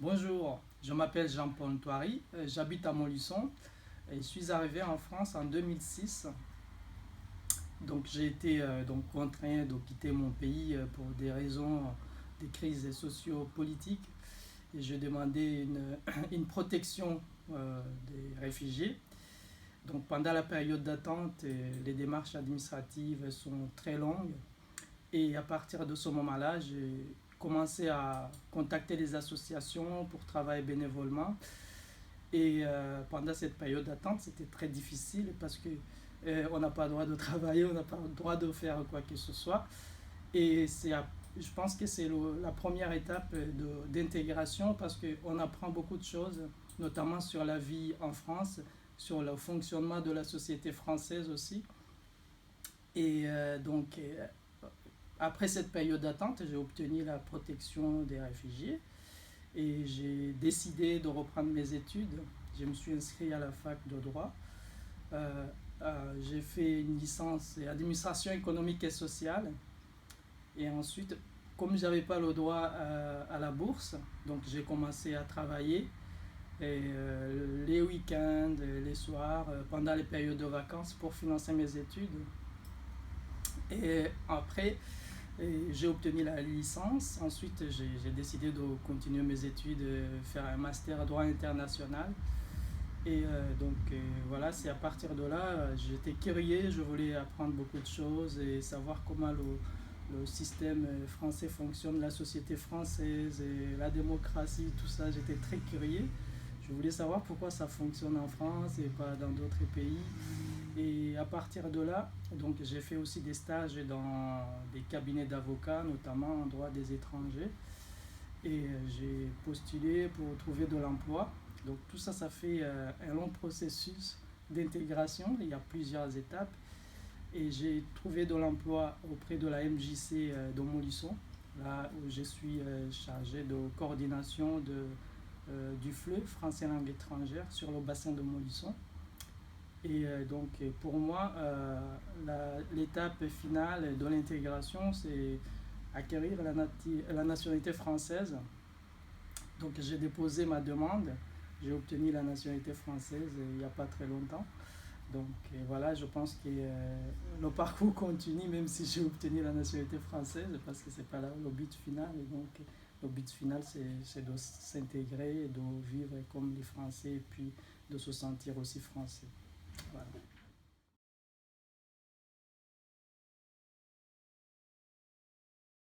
Bonjour, je m'appelle Jean-Paul Ntoiri, j'habite à Montluçon et je suis arrivé en France en 2006. Donc j'ai été contraint de quitter mon pays pour des raisons des crises socio-politiques et j'ai demandé une protection des réfugiés. Donc pendant la période d'attente, les démarches administratives sont très longues et à partir de ce moment-là, j'ai commencé à contacter les associations pour travailler bénévolement. Et pendant cette période d'attente, c'était très difficile parce que on n'a pas le droit de travailler, on n'a pas le droit de faire quoi que ce soit. Et je pense que c'est la première étape d'intégration parce qu'on apprend beaucoup de choses, notamment sur la vie en France, sur le fonctionnement de la société française aussi. Et après cette période d'attente, j'ai obtenu la protection des réfugiés et j'ai décidé de reprendre mes études. Je me suis inscrit à la fac de droit. J'ai fait une licence en administration économique et sociale. Et ensuite, comme je n'avais pas le droit à la bourse, donc j'ai commencé à travailler les week-ends, les soirs, pendant les périodes de vacances pour financer mes études. Et après, j'ai obtenu la licence. Ensuite, j'ai décidé de continuer mes études, faire un master en droit international. Et voilà, c'est à partir de là, j'étais curieux, je voulais apprendre beaucoup de choses et savoir comment le système français fonctionne, la société française et la démocratie, tout ça. J'étais très curieux. Je voulais savoir pourquoi ça fonctionne en France et pas dans d'autres pays. Et à partir de là, donc j'ai fait aussi des stages dans des cabinets d'avocats, notamment en droit des étrangers. Et j'ai postulé pour trouver de l'emploi. Donc tout ça, ça fait un long processus d'intégration. Il y a plusieurs étapes. Et j'ai trouvé de l'emploi auprès de la MJC de Montluçon, là où je suis chargé de coordination du FLE, français langue étrangère, sur le bassin de Montluçon. Et pour moi, l'étape finale de l'intégration, c'est acquérir la nationalité française. Donc j'ai déposé ma demande, j'ai obtenu la nationalité française il n'y a pas très longtemps. Donc voilà, je pense que le parcours continue même si j'ai obtenu la nationalité française parce que c'est pas le but final. Et donc le but final c'est de s'intégrer, de vivre comme les Français et puis de se sentir aussi français. Voilà.